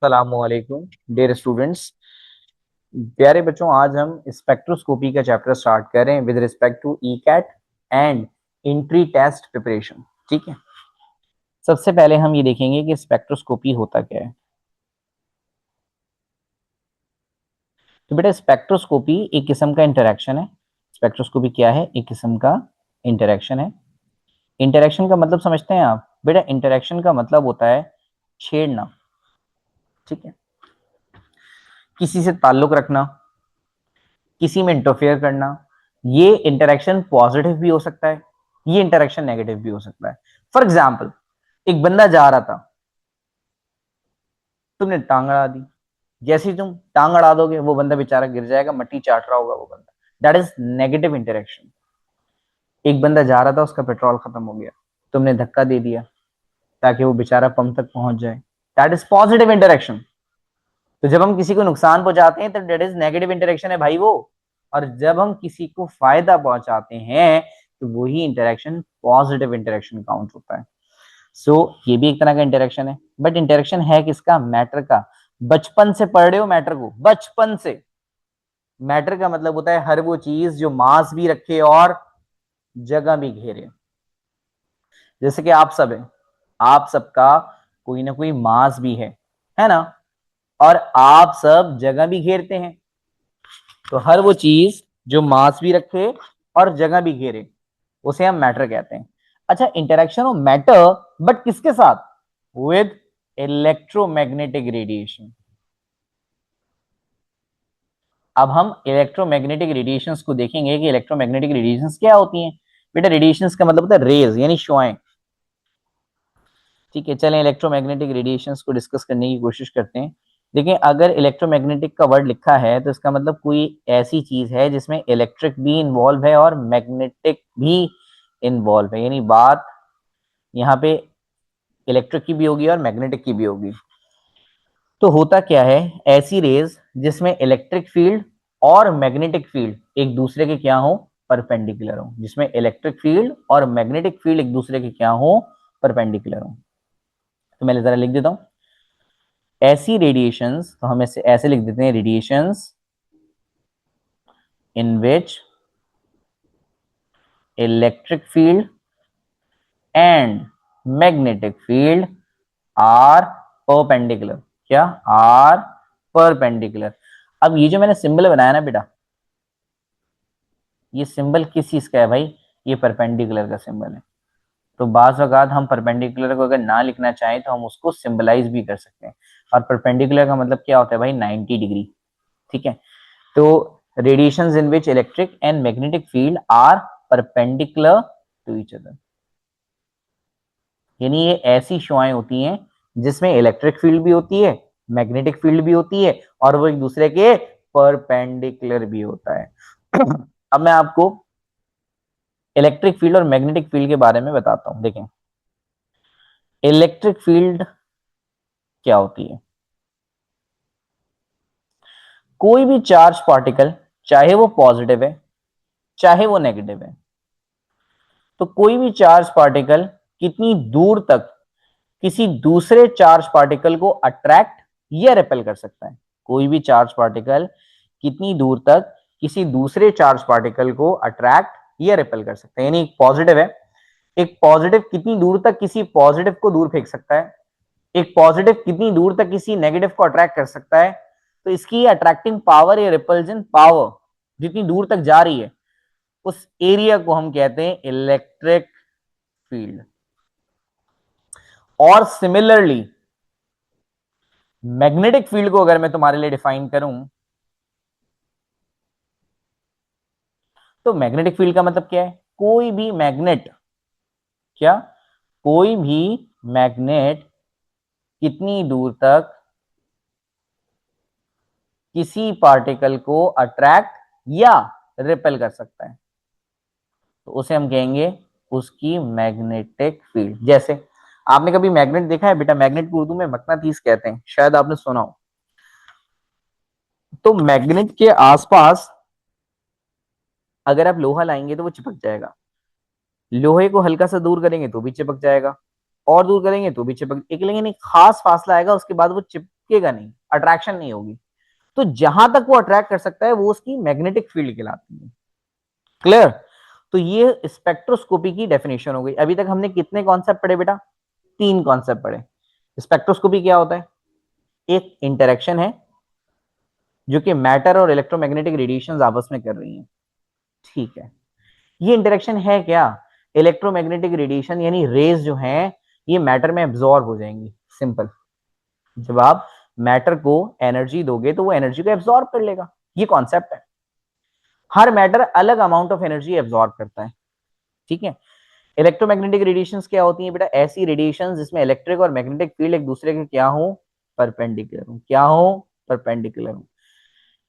सलामुअलैकुम dear students. प्यारे बच्चों, आज हम स्पेक्ट्रोस्कोपी का चैप्टर स्टार्ट कर रहे हैं with respect to E CAT and entry test preparation. ठीक है, सबसे पहले हम ये देखेंगे कि स्पेक्ट्रोस्कोपी होता क्या है। तो बेटा, स्पेक्ट्रोस्कोपी एक किस्म का इंटरेक्शन है। स्पेक्ट्रोस्कोपी क्या है? एक किस्म का इंटरेक्शन है। इंटरेक्शन का मतलब समझते हैं आप? बेटा, इंटरेक्शन का मतलब होता है छेड़ना। ठीक है, किसी से ताल्लुक रखना, किसी में इंटरफेयर करना। ये इंटरेक्शन पॉजिटिव भी हो सकता है, ये इंटरेक्शन नेगेटिव भी हो सकता है। फॉर एग्जाम्पल, एक बंदा जा रहा था, तुमने टांग अड़ा दी। जैसे ही तुम टांग अड़ा दोगे, वो बंदा बेचारा गिर जाएगा, मट्टी चाट रहा होगा वो बंदा। That is negative interaction. एक बंदा जा रहा था, उसका पेट्रोल खत्म हो गया, तुमने धक्का दे दिया ताकि वो बेचारा पंप तक पहुंच जाए। That is positive interaction. तो जब हम किसी को नुकसान पहुंचाते हैं तो दैट इज नेगेटिव इंटरेक्शन है भाई वो। और जब हम किसी को फायदा पहुंचाते हैं तो वही इंटरेक्शन पॉजिटिव इंटरेक्शन काउंट होता है। सो ये भी एक तरह का इंटरेक्शन है। बट इंटरेक्शन है किसका? मैटर का। बचपन से पढ़ रहे हो मैटर को, बचपन से। मैटर का मतलब होता है हर वो चीज जो मास भी रखे और जगह भी घेरे। जैसे कि आप सब है, आप सबका कोई ना कोई मास भी है ना? और आप सब जगह भी घेरते हैं। तो हर वो चीज जो मास भी रखे और जगह भी घेरे, उसे हम मैटर कहते हैं। अच्छा, इंटरेक्शन ऑफ मैटर, बट किसके साथ? With electromagnetic radiation. अब हम इलेक्ट्रोमैग्नेटिक रेडिएशंस को देखेंगे कि इलेक्ट्रोमैग्नेटिक रेडिएशंस क्या होती हैं। बेटा, रेडिएशंस का मतलब होता है रेज, यानी शुआएं। ठीक है, चलें इलेक्ट्रोमैग्नेटिक रेडिएशंस को डिस्कस करने की कोशिश करते हैं। देखिए, अगर इलेक्ट्रोमैग्नेटिक का वर्ड लिखा है तो इसका मतलब कोई ऐसी चीज है जिसमें इलेक्ट्रिक भी इन्वॉल्व है और मैग्नेटिक भी इन्वॉल्व है। यानी बात यहाँ पे इलेक्ट्रिक की भी होगी और मैग्नेटिक की भी होगी। तो होता क्या है, ऐसी रेज जिसमें इलेक्ट्रिक फील्ड और मैग्नेटिक फील्ड एक दूसरे के क्या हो? परपेंडिकुलर हो। जिसमें इलेक्ट्रिक फील्ड और मैग्नेटिक फील्ड एक दूसरे के क्या हो? परपेंडिकुलर हो। तो मैं जरा लिख देता हूं, ऐसी रेडिएशंस, तो हम ऐसे ऐसे लिख देते हैं, radiations in which electric field and magnetic field are perpendicular. क्या? Are perpendicular. अब ये जो मैंने सिंबल बनाया ना बेटा, ये सिंबल किस चीज का है भाई? ये परपेंडिकुलर का सिंबल है। तो बाज वक़ात हम परपेंडिकुलर को अगर ना लिखना चाहें तो हम उसको सिंबलाइज भी कर सकते हैं। और परपेंडिकुलर का मतलब क्या होता है भाई? 90 डिग्री। ठीक है, तो radiations in which electric and magnetic field are perpendicular to each other. यानी ये ऐसी शुआएं होती हैं जिसमें इलेक्ट्रिक फील्ड भी होती है, मैग्नेटिक फील्ड भी होती है, और वो एक दूसरे के परपेंडिकुलर भी होता है। अब मैं आपको इलेक्ट्रिक फील्ड और मैग्नेटिक फील्ड के बारे में बताता हूं। देखें, इलेक्ट्रिक फील्ड क्या होती है? कोई भी चार्ज पार्टिकल, चाहे वो पॉजिटिव है चाहे वो नेगेटिव है, तो कोई भी चार्ज पार्टिकल कितनी दूर तक किसी दूसरे चार्ज पार्टिकल को अट्रैक्ट या रिपेल कर सकता है? कोई भी चार्ज पार्टिकल कितनी दूर तक किसी दूसरे चार्ज पार्टिकल को अट्रैक्ट या रिपेल कर सकता है। यानी एक पॉजिटिव है, एक पॉजिटिव कितनी दूर तक किसी पॉजिटिव को दूर फेंक सकता है, एक पॉजिटिव कितनी दूर तक किसी नेगेटिव को अट्रैक्ट कर सकता है। तो इसकी अट्रैक्टिंग पावर या रिपल्जन पावर जितनी दूर तक जा रही है, उस एरिया को हम कहते हैं इलेक्ट्रिक फील्ड। और सिमिलरली मैग्नेटिक फील्ड को अगर मैं तुम्हारे लिए डिफाइन करूं, तो मैग्नेटिक फील्ड का मतलब क्या है? कोई भी मैग्नेट, क्या? कोई भी मैग्नेट कितनी दूर तक किसी पार्टिकल को अट्रैक्ट या रिपेल कर सकता है, तो उसे हम कहेंगे उसकी मैग्नेटिक फील्ड। जैसे आपने कभी मैग्नेट देखा है बेटा? मैग्नेट को उर्दू में मकनातीस कहते हैं, शायद आपने सुना हो। तो मैग्नेट के आसपास अगर आप लोहा लाएंगे तो वो चिपक जाएगा, लोहे को हल्का सा दूर करेंगे तो भी चिपक जाएगा, और दूर करेंगे तो भी चिपक, एक लेकिन एक खास फासला आएगा, उसके बाद वो चिपक चिपकेगा नहीं, अट्रैक्शन नहीं होगी। तो जहां तक वो अट्रैक्ट कर सकता है वो उसकी मैग्नेटिक फील्ड कहलाती है। क्लियर? तो ये स्पेक्ट्रोस्कोपी की डेफिनेशन हो गई। अभी तक हमने कितने कॉन्सेप्ट पढ़े बेटा? 3 कॉन्सेप्ट पढ़े। स्पेक्ट्रोस्कोपी क्या होता है? एक इंटरेक्शन है जो कि मैटर और इलेक्ट्रोमैग्नेटिक रेडिएशन आपस में कर रही हैं। ठीक है, ये इंटरेक्शन है क्या? इलेक्ट्रोमैग्नेटिक रेडिएशन यानी रेज जो है ये मैटर में एब्जॉर्ब हो जाएंगी। सिंपल, जब आप मैटर को एनर्जी दोगे तो वो एनर्जी को एब्जॉर्ब कर लेगा। ये कॉन्सेप्ट है। हर मैटर अलग अमाउंट ऑफ एनर्जी एब्जॉर्ब करता है। ठीक है। इलेक्ट्रोमैग्नेटिक रेडिएशंस क्या होती हैं बेटा? ऐसी रेडिएशंस जिसमें इलेक्ट्रिक और मैग्नेटिक फील्ड एक दूसरे के क्या हो? परपेंडिकुलर हो। क्या हो? परपेंडिकुलर हो।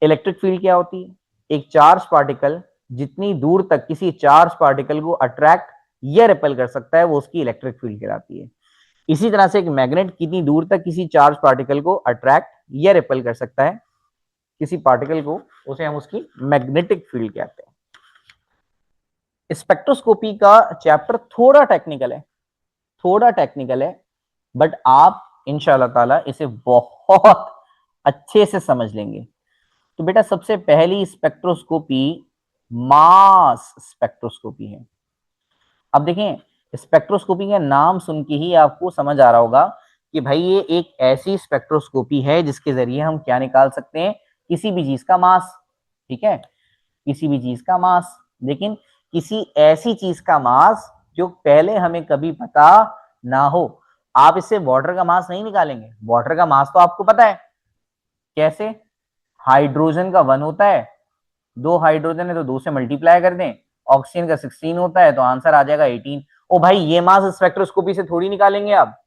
इलेक्ट्रिक फील्ड क्या होती है? एक चार्ज पार्टिकल जितनी दूर तक किसी चार्ज पार्टिकल को अट्रैक्ट या रिपेल कर सकता है वो उसकी इलेक्ट्रिक फील्ड कहलाती है। इसी तरह से एक मैग्नेट कितनी दूर तक किसी चार्ज पार्टिकल को अट्रैक्ट या रिपेल कर सकता है किसी पार्टिकल को, उसे हम उसकी मैग्नेटिक फील्ड कहते हैं। स्पेक्ट्रोस्कोपी का चैप्टर थोड़ा टेक्निकल है, थोड़ा टेक्निकल है, बट आप इंशाल्लाह ताला इसे बहुत अच्छे से समझ लेंगे। तो बेटा सबसे पहली स्पेक्ट्रोस्कोपी मास स्पेक्ट्रोस्कोपी है। अब देखें, स्पेक्ट्रोस्कोपी का नाम सुन के ही आपको समझ आ रहा होगा कि भाई ये एक ऐसी स्पेक्ट्रोस्कोपी है जिसके जरिए हम क्या निकाल सकते हैं? किसी भी चीज का मास। ठीक है, किसी भी चीज का मास। लेकिन किसी ऐसी चीज का मास जो पहले हमें कभी पता ना हो। आप इससे वाटर का मास नहीं निकालेंगे। वाटर का मास तो आपको पता है कैसे? हाइड्रोजन का 1 होता है, 2 हाइड्रोजन है तो 2 से मल्टीप्लाई कर दें। ऑक्सीजन का 16 होता है तो आंसर आ जाएगा 18। ओ भाई, ये मास स्पेक्ट्रोस्कोपी से थोड़ी निकालेंगे आप।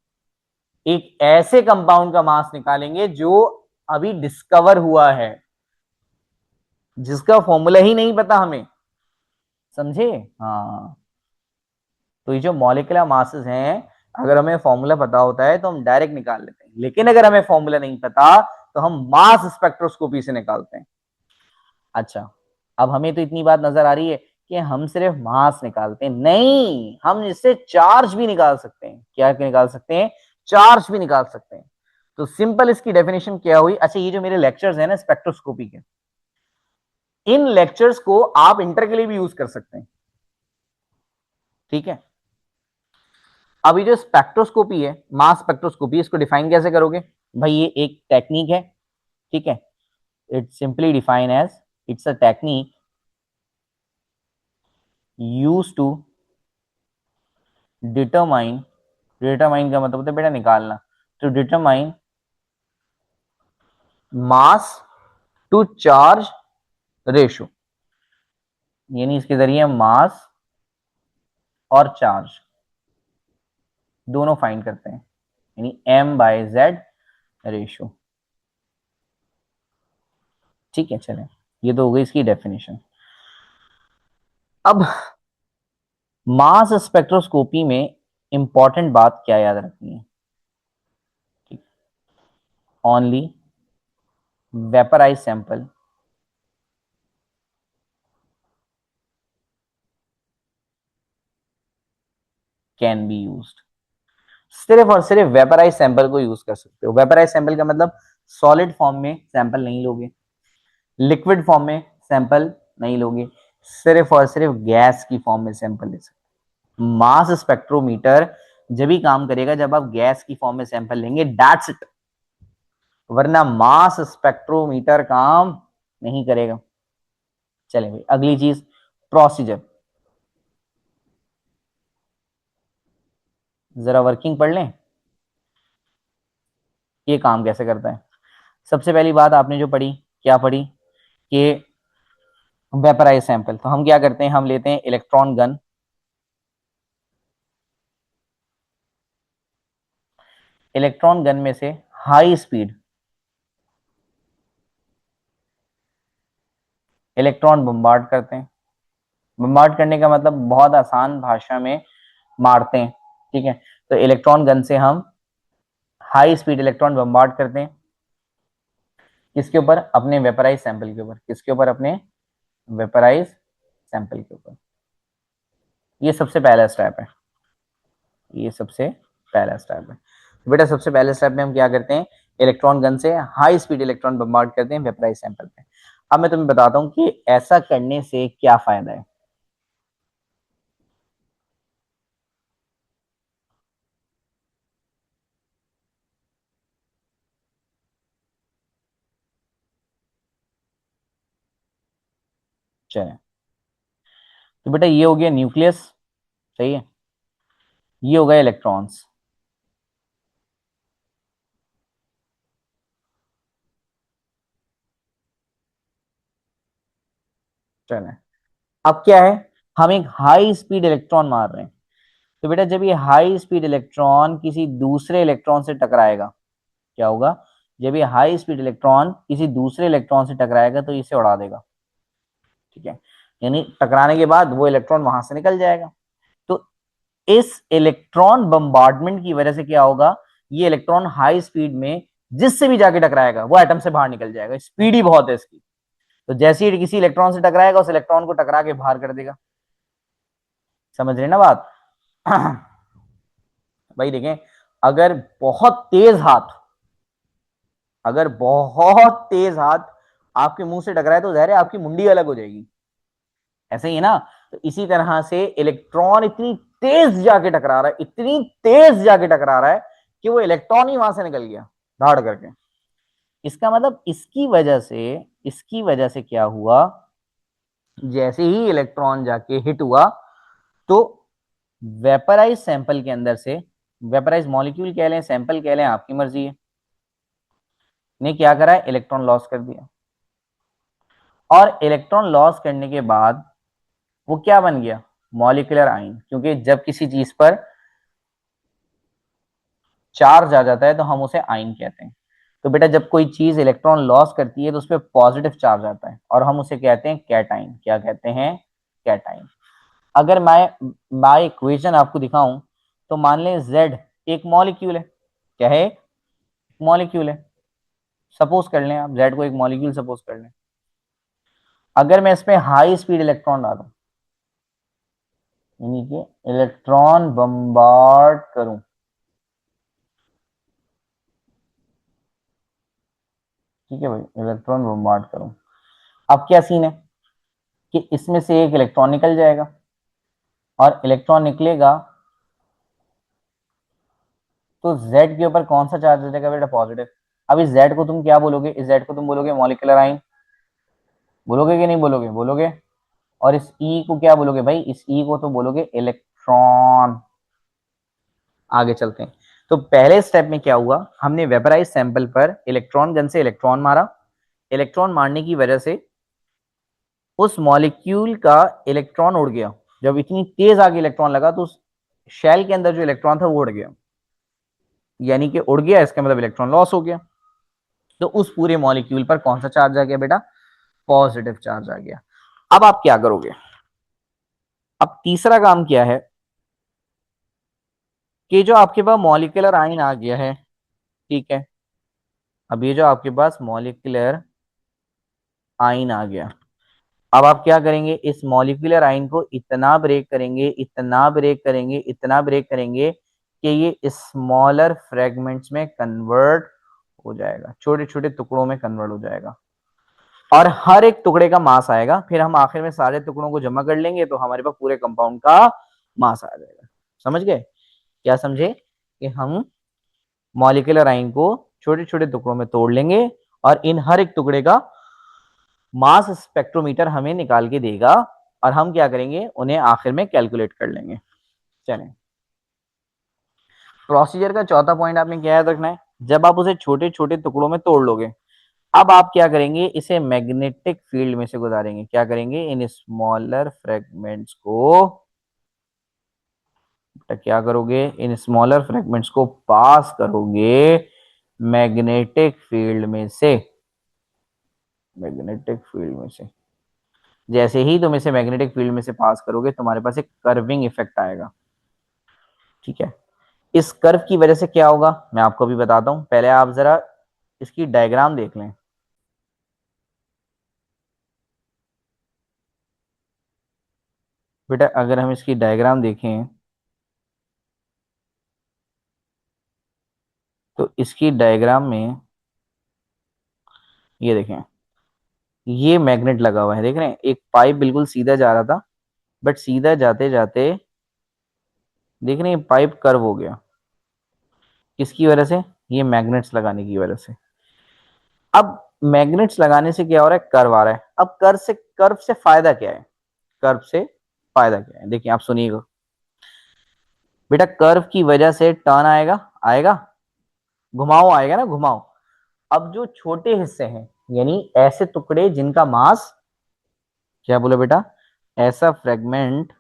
एक ऐसे कंपाउंड का मास निकालेंगे जो अभी डिस्कवर हुआ है, जिसका फॉर्मूला ही नहीं पता हमें। समझे? हाँ। तो ये जो मॉलिक्यूलर मासेस हैं, अगर हमें फॉर्मूला पता होता है तो हम डायरेक्ट निकाल लेते हैं, लेकिन अगर हमें फॉर्मूला नहीं पता तो हम मास स्पेक्ट्रोस्कोपी से निकालते हैं। अच्छा, अब हमें तो इतनी बात नजर आ रही है कि हम सिर्फ मास निकालते हैं, नहीं, हम इससे चार्ज भी निकाल सकते हैं। क्या निकाल सकते हैं? चार्ज भी निकाल सकते हैं। तो सिंपल इसकी डेफिनेशन क्या हुई? अच्छा, ये जो मेरे लेक्चर्स हैं ना स्पेक्ट्रोस्कोपी के, इन लेक्चर्स को आप इंटर के लिए भी यूज कर सकते हैं। ठीक है। अभी जो स्पेक्ट्रोस्कोपी है, मास स्पेक्ट्रोस्कोपी, इसको डिफाइन कैसे करोगे? भाई ये एक टेक्निक है। ठीक है, it's simply define as, it's a technique use to determine, determine का मतलब होता है बेटा निकालना, to determine mass to charge ratio. यानी इसके जरिए मास और चार्ज दोनों फाइंड करते हैं, यानी m/z रेशो। ठीक है, चलें, ये तो हो गई इसकी डेफिनेशन। अब मास स्पेक्ट्रोस्कोपी में इंपॉर्टेंट बात क्या याद रखनी है? Only vaporise sample can be used. सिर्फ और सिर्फ वेपराइज सैंपल को यूज कर सकते हो। वेपराइज सैंपल का मतलब सॉलिड फॉर्म में सैंपल नहीं लोगे, लिक्विड फॉर्म में सैंपल नहीं लोगे, सिर्फ और सिर्फ गैस की फॉर्म में सैंपल ले सकते हो। मास स्पेक्ट्रोमीटर जब भी काम करेगा जब आप गैस की फॉर्म में सैंपल लेंगे, दैट्स इट, वरना मास स्पेक्ट्रोमीटर काम नहीं करेगा। चले भाई, अगली चीज, प्रोसीजर। जरा वर्किंग पढ़ लें, ये काम कैसे करता है। सबसे पहली बात आपने जो पढ़ी, क्या पढ़ी? कि वेपराइज सैंपल, तो हम क्या करते हैं, हम लेते हैं इलेक्ट्रॉन गन। इलेक्ट्रॉन गन में से हाई स्पीड इलेक्ट्रॉन बम्बार्ड करते हैं। बम्बार्ड करने का मतलब बहुत आसान भाषा में मारते हैं। ठीक है, तो इलेक्ट्रॉन गन से हम हाई स्पीड इलेक्ट्रॉन बम्बार्ड करते हैं। किसके ऊपर? अपने वेपराइज सैंपल के ऊपर। किसके ऊपर? अपने वेपराइज सैंपल के ऊपर। ये सबसे पहला स्टेप है, ये सबसे पहला स्टेप है। तो बेटा सबसे पहले स्टेप में हम क्या करते हैं इलेक्ट्रॉन गन से हाई स्पीड इलेक्ट्रॉन बम्बार्ड करते हैं वेपराइज सैंपल पे। अब मैं तुम्हें बताता हूँ कि ऐसा करने से क्या फायदा है। चले, तो बेटा ये हो गया न्यूक्लियस, सही है। ये हो गए इलेक्ट्रॉन्स। चले, अब क्या है, हम एक हाई स्पीड इलेक्ट्रॉन मार रहे हैं। तो बेटा जब ये हाई स्पीड इलेक्ट्रॉन किसी दूसरे इलेक्ट्रॉन से टकराएगा, क्या होगा, जब ये हाई स्पीड इलेक्ट्रॉन किसी दूसरे इलेक्ट्रॉन से टकराएगा तो इसे उड़ा देगा। ठीक है, यानी टकराने के बाद वो इलेक्ट्रॉन वहां से निकल जाएगा। तो इस इलेक्ट्रॉन बम्बार्डमेंट की वजह से क्या होगा, ये इलेक्ट्रॉन हाई स्पीड में जिससे भी जाके टकराएगा वो एटम से बाहर निकल जाएगा, स्पीड ही बहुत है इसकी। तो जैसे ही किसी इलेक्ट्रॉन से टकराएगा उस इलेक्ट्रॉन को टकरा के बाहर कर देगा। समझ रहे ना बात? भाई देखें, अगर बहुत तेज हाथ, अगर बहुत तेज हाथ आपके मुंह से टकराए तो जहर है आपकी मुंडी अलग हो जाएगी। ऐसे ही है ना। तो इसी तरह से इलेक्ट्रॉन इतनी तेज जाके टकरा रहा है, इतनी तेज जाके टकरा रहा है कि वो इलेक्ट्रॉन ही वहां से निकल गया धाड़ करके। इसका मतलब इसकी वजह से क्या हुआ, जैसे ही इलेक्ट्रॉन जाके हिट हुआ तो वेपराइज सैंपल के अंदर से, वेपराइज मॉलिक्यूल कह लें सैंपल कह लें आपकी मर्जी है, ने क्या करा है, इलेक्ट्रॉन लॉस कर दिया। और इलेक्ट्रॉन लॉस करने के बाद वो क्या बन गया, मॉलिक्यूलर आइन। क्योंकि जब किसी चीज पर चार्ज आ जाता है तो हम उसे आइन कहते हैं। तो बेटा जब कोई चीज इलेक्ट्रॉन लॉस करती है तो उस पर पॉजिटिव चार्ज आता है और हम उसे कहते हैं कैटाइन। क्या कहते हैं, कैटाइन। अगर मैं इक्वेशन आपको दिखाऊं तो मान लें Z एक मॉलिक्यूल है। क्या है, एक मॉलिक्यूल है। सपोज कर लें, आप Z को एक मॉलिक्यूल सपोज कर लें। अगर मैं इसमें हाई स्पीड इलेक्ट्रॉन डालूं, यानी कि इलेक्ट्रॉन बम्बार्ड करूं, ठीक है भाई, इलेक्ट्रॉन बम्बार्ड करूं, अब क्या सीन है कि इसमें से एक इलेक्ट्रॉन निकल जाएगा और इलेक्ट्रॉन निकलेगा तो Z के ऊपर कौन सा चार्ज हो जाएगा बेटा, पॉजिटिव। अब इस Z को तुम क्या बोलोगे, इस Z को तुम बोलोगे मॉलिक्यूलर आइन, बोलोगे कि नहीं बोलोगे, बोलोगे। और इस E को क्या बोलोगे भाई, इस E को तो बोलोगे इलेक्ट्रॉन। आगे चलते हैं। तो पहले स्टेप में क्या हुआ, हमने वेपराइज सैंपल पर इलेक्ट्रॉन गन से इलेक्ट्रॉन मारा। इलेक्ट्रॉन मारने की वजह से उस मॉलिक्यूल का इलेक्ट्रॉन उड़ गया। जब इतनी तेज आगे इलेक्ट्रॉन लगा तो उस शेल के अंदर जो इलेक्ट्रॉन था वो उड़ गया, यानी कि उड़ गया, इसका मतलब इलेक्ट्रॉन लॉस हो गया। तो उस पूरे मॉलिक्यूल पर कौन सा चार्ज आ गया बेटा, पॉजिटिव चार्ज आ गया। अब आप क्या करोगे, अब तीसरा काम क्या है कि जो आपके पास मॉलिक्यूलर आयन आ गया है, ठीक है, अब ये जो आपके पास मॉलिक्यूलर आयन आ गया, अब आप क्या करेंगे, इस मॉलिक्यूलर आयन को इतना ब्रेक करेंगे, इतना ब्रेक करेंगे, इतना ब्रेक करेंगे कि ये स्मॉलर फ्रेगमेंट्स में कन्वर्ट हो जाएगा, छोटे छोटे टुकड़ों में कन्वर्ट हो जाएगा। और हर एक टुकड़े का मास आएगा, फिर हम आखिर में सारे टुकड़ों को जमा कर लेंगे तो हमारे पास पूरे कंपाउंड का मास आ जाएगा। समझ गए, क्या समझे, कि हम मॉलिक्यूलर आयन को छोटे छोटे टुकड़ों में तोड़ लेंगे और इन हर एक टुकड़े का मास स्पेक्ट्रोमीटर हमें निकाल के देगा और हम क्या करेंगे, उन्हें आखिर में कैलकुलेट कर लेंगे। चलें, प्रोसीजर का चौथा पॉइंट आपने क्या याद रखना है, जब आप उसे छोटे छोटे टुकड़ों में तोड़ लोगे, अब आप क्या करेंगे, इसे मैग्नेटिक फील्ड में से गुजारेंगे। क्या करेंगे, इन स्मॉलर फ्रेगमेंट्स को, तो क्या करोगे, इन स्मॉलर फ्रेगमेंट्स को पास करोगे मैग्नेटिक फील्ड में से, मैग्नेटिक फील्ड में से। जैसे ही तुम इसे मैग्नेटिक फील्ड में से पास करोगे तुम्हारे पास एक कर्विंग इफेक्ट आएगा। ठीक है, इस कर्व की वजह से क्या होगा मैं आपको भी बताता हूं, पहले आप जरा इसकी डायग्राम देख लें। बेटा अगर हम इसकी डायग्राम देखें तो इसकी डायग्राम में ये देखें, ये मैग्नेट लगा हुआ है, देख रहे हैं, एक पाइप बिल्कुल सीधा जा रहा था, बट सीधा जाते जाते देख रहे हैं पाइप कर्व हो गया। किसकी वजह से? ये मैग्नेट्स लगाने की वजह से। अब मैग्नेट्स लगाने से क्या हो रहा है? कर्व आ रहा है। अब कर्व से फायदा क्या है? कर्व से फायदा क्या है, देखिए आप सुनिएगा बेटा। कर्व की वजह से टर्न आएगा, आएगा, घुमाव आएगा ना, घुमाव। अब जो छोटे हिस्से हैं, यानी ऐसे टुकड़े जिनका मास, क्या बोले बेटा, ऐसा फ्रेगमेंट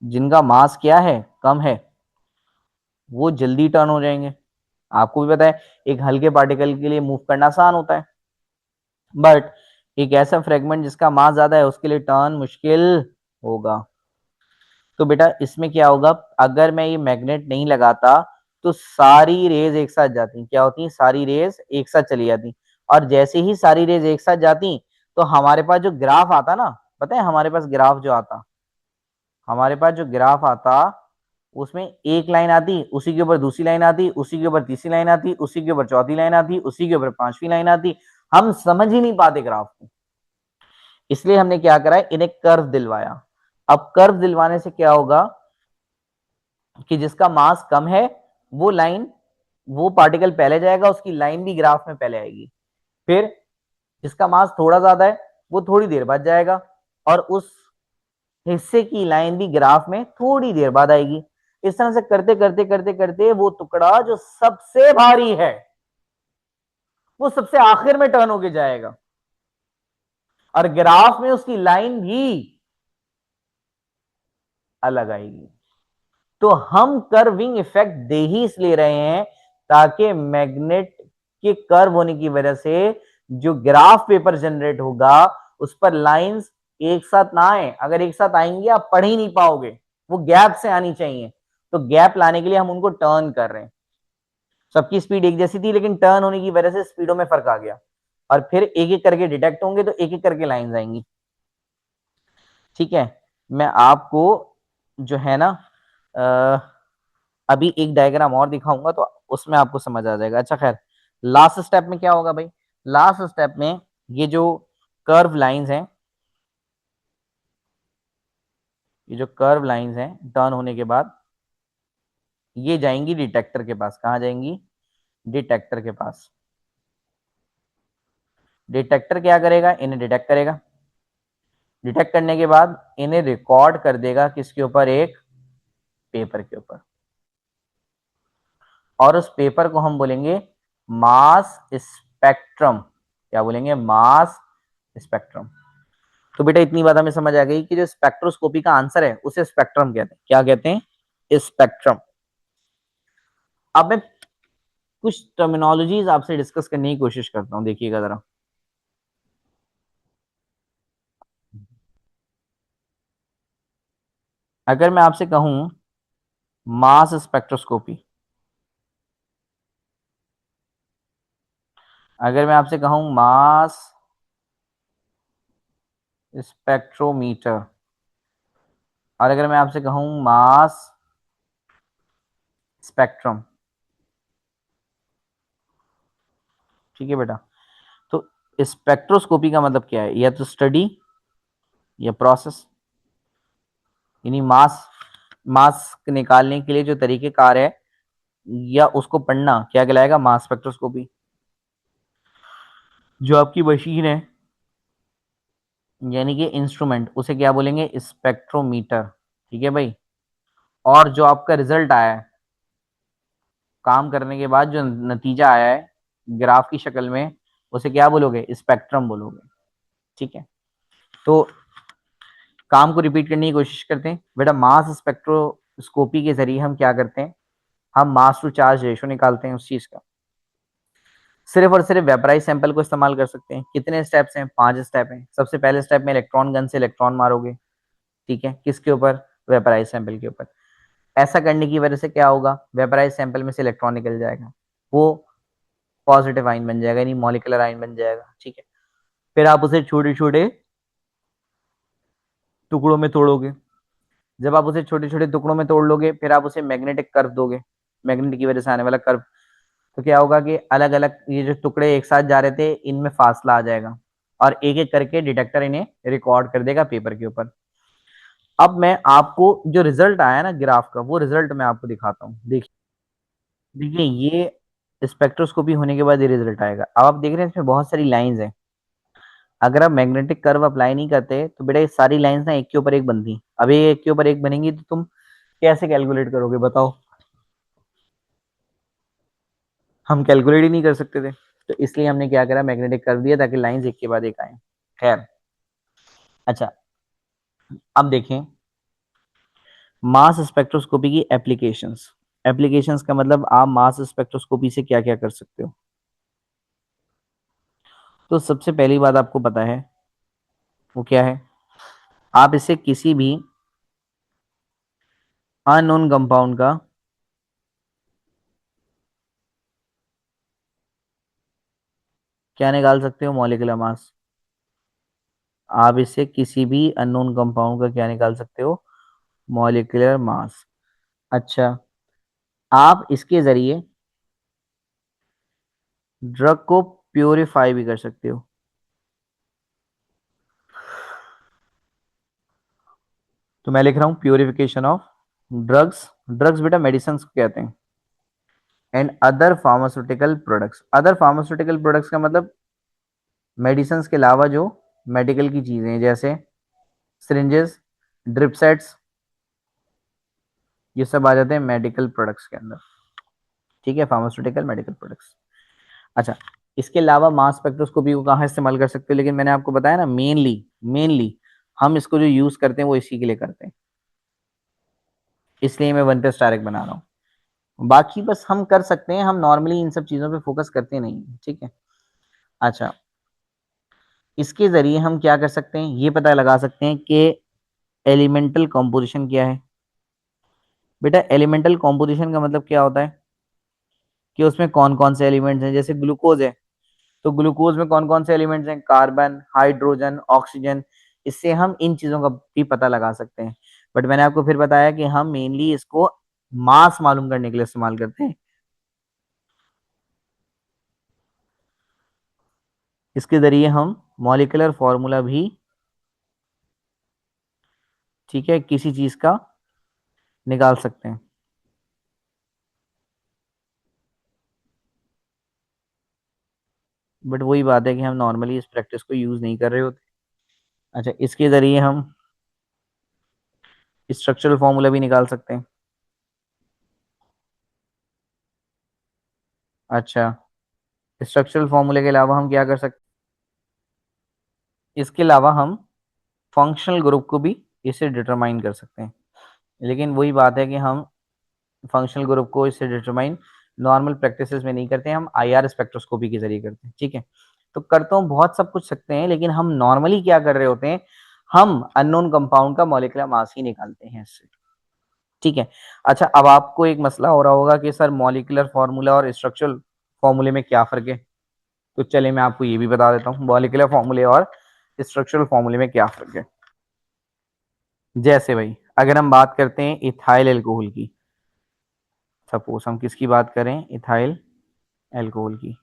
जिनका मास क्या है, कम है, वो जल्दी टर्न हो जाएंगे। आपको भी पता है एक हल्के पार्टिकल के लिए मूव करना आसान होता है, बट एक ऐसा फ्रेगमेंट जिसका मास ज्यादा है उसके लिए टर्न मुश्किल होगा। तो बेटा इसमें क्या होगा, अगर मैं ये मैग्नेट नहीं लगाता तो सारी रेज एक साथ जाती, क्या होती, सारी रेज एक साथ चली जाती। और जैसे ही सारी रेज एक साथ जाती तो हमारे पास जो ग्राफ आता ना, पता है हमारे पास ग्राफ जो आता, हमारे पास जो ग्राफ आता उसमें एक लाइन आती, उसी के ऊपर दूसरी लाइन आती, उसी के ऊपर तीसरी लाइन आती, उसी के ऊपर चौथी लाइन आती, उसी के ऊपर पांचवी लाइन आती। हम समझ ही नहीं पाते ग्राफ को, इसलिए हमने क्या करा है, इन्हें कर्व दिलवाया। अब कर्व दिलवाने से क्या होगा कि जिसका मास कम है वो लाइन, वो पार्टिकल पहले जाएगा, उसकी लाइन भी ग्राफ में पहले आएगी। फिर जिसका मास थोड़ा ज्यादा है वो थोड़ी देर बाद जाएगा, और उस हिस्से की लाइन भी ग्राफ में थोड़ी देर बाद आएगी। इस तरह से करते करते करते करते वो टुकड़ा जो सबसे भारी है वो सबसे आखिर में टर्न होके जाएगा, और ग्राफ में उसकी लाइन भी अलग आएगी। तो हम कर्विंग इफेक्ट दे ही इसलिए रहे हैं ताकि मैग्नेट के कर्व होने की वजह से जो ग्राफ पेपर जनरेट होगा उस पर लाइंस एक साथ ना आए। अगर एक साथ आएंगे आप पढ़ ही नहीं पाओगे, वो गैप से आनी चाहिए। तो गैप लाने के लिए हम उनको टर्न कर रहे हैं। सबकी स्पीड एक जैसी थी लेकिन टर्न होने की वजह से स्पीडों में फर्क आ गया, और फिर एक एक करके डिटेक्ट होंगे तो एक एक करके लाइंस आएंगी। ठीक है, मैं आपको जो है ना अभी एक डायग्राम और दिखाऊंगा तो उसमें आपको समझ आ जाएगा। अच्छा खैर, लास्ट स्टेप में क्या होगा भाई, लास्ट स्टेप में ये जो कर्व लाइंस हैं, ये जो कर्व लाइंस हैं टर्न होने के बाद ये जाएंगी डिटेक्टर के पास। कहाँ जाएंगी? डिटेक्टर के पास। डिटेक्टर क्या करेगा, इन्हें डिटेक्ट करेगा। डिटेक्ट करने के बाद इन्हें रिकॉर्ड कर देगा किसके ऊपर, एक पेपर के ऊपर, और उस पेपर को हम बोलेंगे मास स्पेक्ट्रम। क्या बोलेंगे? Mass spectrum. तो बेटा इतनी बात हमें समझ आ गई कि जो स्पेक्ट्रोस्कोपी का आंसर है उसे स्पेक्ट्रम कहते हैं। क्या कहते हैं? स्पेक्ट्रम। अब मैं कुछ टर्मिनोलॉजीज आपसे डिस्कस करने की कोशिश करता हूं, देखिएगा जरा। अगर मैं आपसे कहूं मास स्पेक्ट्रोस्कोपी, अगर मैं आपसे कहूं मास स्पेक्ट्रोमीटर, और अगर मैं आपसे कहूं मास स्पेक्ट्रम, ठीक है बेटा। तो स्पेक्ट्रोस्कोपी का मतलब क्या है? या तो स्टडी या प्रोसेस, यानी मास, मास निकालने के लिए जो तरीकेकार है या उसको पढ़ना क्या कहलाएगा? Mass spectroscopy. जो आपकी मशीन है यानी कि इंस्ट्रूमेंट, उसे क्या बोलेंगे? स्पेक्ट्रोमीटर। ठीक है भाई। और जो आपका रिजल्ट आया है काम करने के बाद, जो नतीजा आया है ग्राफ की शक्ल में, उसे क्या बोलोगे? स्पेक्ट्रम बोलोगे। ठीक है, तो काम को रिपीट करने की कोशिश करते हैं बेटा। मास स्पेक्ट्रोस्कोपी के जरिए हम क्या करते हैं? हम मास टू चार्ज रेशो निकालते हैं उस चीज का। सिर्फ और सिर्फ वेपराइज सैंपल को इस्तेमाल कर सकते हैं। कितने स्टेप्स हैं? 5 स्टेप हैं। सबसे पहले स्टेप में इलेक्ट्रॉन गन से इलेक्ट्रॉन मारोगे, ठीक है, किसके ऊपर? वेपराइज सैंपल के ऊपर। ऐसा करने की वजह से क्या होगा? वेपराइज सैंपल में से इलेक्ट्रॉन निकल जाएगा, वो पॉजिटिव आयन बन जाएगा, यानी मॉलिक्यूलर आयन बन जाएगा। ठीक है, फिर आप उसे छोटे छोटे टुकड़ों में तोड़ोगे। जब आप उसे छोटे छोटे टुकड़ों में तोड़ लोगे फिर आप उसे मैग्नेटिक कर्व दोगे, मैग्नेट की वजह से आने वाला कर्व। तो क्या होगा कि अलग अलग ये जो टुकड़े एक साथ जा रहे थे इनमें फासला आ जाएगा और एक एक करके डिटेक्टर इन्हें रिकॉर्ड कर देगा पेपर के ऊपर। अब मैं आपको जो रिजल्ट आया ना ग्राफ का, वो रिजल्ट मैं आपको दिखाता हूँ। देखिए, देखिए ये स्पेक्ट्रोस्कोपी होने के बाद ये रिजल्ट आएगा। अब आप देख रहे हैं इसमें बहुत सारी लाइंस हैं। अगर आप मैग्नेटिक कर्व अप्लाई नहीं करते तो बेटा ये सारी लाइंस ना एक के ऊपर एक बनती। अब ये एक के ऊपर एक बनेंगी तो तुम कैसे कैलकुलेट करोगे बताओ? हम कैलकुलेट ही नहीं कर सकते थे। तो इसलिए हमने क्या करा, मैग्नेटिक कर्व दिया ताकि लाइंस एक के बाद एक आए। खैर, अच्छा, अब देखें मास स्पेक्ट्रोस्कोपी की एप्लीकेशंस। एप्लीकेशंस का मतलब आप मास स्पेक्ट्रोस्कोपी से क्या क्या कर सकते हो। तो सबसे पहली बात आपको पता है वो क्या है, आप इसे किसी भी अननोन कंपाउंड का क्या निकाल सकते हो, मॉलिक्यूलर मास। आप इससे किसी भी अननोन कंपाउंड का क्या निकाल सकते हो, मॉलिक्यूलर मास। अच्छा, आप इसके जरिए ड्रग को प्योरीफाई भी कर सकते हो। तो मैं लिख रहा हूं प्योरिफिकेशन ऑफ ड्रग्स। ड्रग्स बेटा मेडिसिन को कहते हैं। And other pharmaceutical products. Other pharmaceutical products का मतलब मेडिसिन के अलावा जो मेडिकल की चीजें हैं, जैसे सिरिंजेस, ड्रिप सेट्स, ये सब आ जाते हैं मेडिकल प्रोडक्ट्स के अंदर। ठीक है, फार्मास्यूटिकल मेडिकल प्रोडक्ट्स। अच्छा, इसके अलावा मास स्पेक्ट्रोस्कोपी को कहाँ इस्तेमाल कर सकते हो, लेकिन मैंने आपको बताया ना मेनली मेनली हम इसको जो यूज करते हैं वो इसी के लिए करते हैं। इसलिए मैं 1 डायरेक्ट बना रहा हूँ। बाकी बस हम कर सकते हैं, हम नॉर्मली इन सब चीजों पे फोकस करते नहीं हैं, ठीक है। अच्छा, इसके जरिए हम क्या कर सकते हैं, ये पता लगा सकते हैं कि एलिमेंटल कॉम्पोजिशन क्या है। बेटा एलिमेंटल कॉम्पोजिशन का मतलब क्या होता है कि उसमें कौन कौन से एलिमेंट्स हैं। जैसे ग्लूकोज है, तो ग्लूकोज में कौन कौन से एलिमेंट्स हैं, कार्बन, हाइड्रोजन, ऑक्सीजन। इससे हम इन चीजों का भी पता लगा सकते हैं। बट मैंने आपको फिर बताया कि हम मेनली इसको मास मालूम करने के लिए इस्तेमाल करते हैं। इसके जरिए हम मॉलिक्यूलर फॉर्मूला भी, ठीक है, किसी चीज का निकाल सकते हैं। बट वही बात है कि हम नॉर्मली इस प्रैक्टिस को यूज नहीं कर रहे होते। अच्छा, इसके जरिए हम स्ट्रक्चरल फॉर्मूला भी निकाल सकते हैं। अच्छा, स्ट्रक्चरल फॉर्मूले के अलावा हम क्या कर सकते हैं, इसके अलावा हम फंक्शनल ग्रुप को भी इससे डिटरमाइन कर सकते हैं। लेकिन वही बात है कि हम फंक्शनल ग्रुप को इससे डिटरमाइन नॉर्मल प्रैक्टिसेस में नहीं करते हैं, हम आईआर स्पेक्ट्रोस्कोपी के जरिए करते हैं। ठीक है, तो कर तो हम बहुत सब कुछ सकते हैं, लेकिन हम नॉर्मली क्या कर रहे होते हैं, हम अननोन कंपाउंड का मॉलिक्यूलर मास ही निकालते हैं इससे। ठीक है। अच्छा, अब आपको एक मसला हो रहा होगा कि सर मॉलिक्यूलर फार्मूला और स्ट्रक्चरल फॉर्मूले में क्या फर्क है। तो चलिए मैं आपको ये भी बता देता हूँ, मॉलिक्यूलर फॉर्मूले और स्ट्रक्चरल फॉर्मूले में क्या फर्क है। जैसे भाई अगर हम बात करते हैं इथाइल एल्कोहल की, सपोज हम किसकी बात करें, इथाइल एल्कोहल की।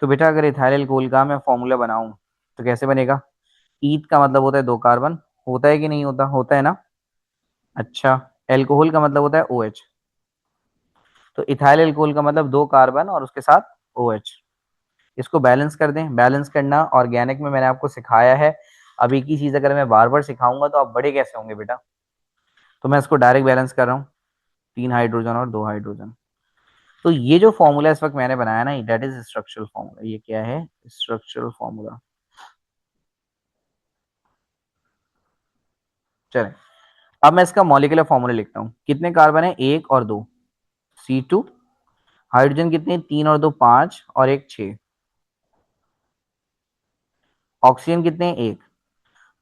तो बेटा अगर इथाइल एल्कोहल का मैं फॉर्मूला बनाऊं तो कैसे बनेगा। ईथ का मतलब होता है 2 कार्बन, होता है कि नहीं होता, होता है ना। अच्छा, एल्कोहल का मतलब होता है OH। तो इथाइल एल्कोहल का मतलब 2 कार्बन और उसके साथ OH। इसको बैलेंस कर दें। बैलेंस करना ऑर्गेनिक में मैंने आपको सिखाया है। अब एक ही चीज अगर मैं बार बार सिखाऊंगा तो आप बड़े कैसे होंगे बेटा। तो मैं इसको डायरेक्ट बैलेंस कर रहा हूँ, 3 हाइड्रोजन और 2 हाइड्रोजन। तो ये जो फॉर्मूला इस वक्त मैंने बनाया ना, दैट इज स्ट्रक्चरल फॉर्मूला। ये क्या है, स्ट्रक्चरल फॉर्मूला। चले, अब मैं इसका मॉलिक्यूलर फॉर्मूला लिखता हूँ। कितने कार्बन है, 1 और 2, C2। हाइड्रोजन कितने, 3 और 2 5 और 1 6। ऑक्सीजन कितने, 1।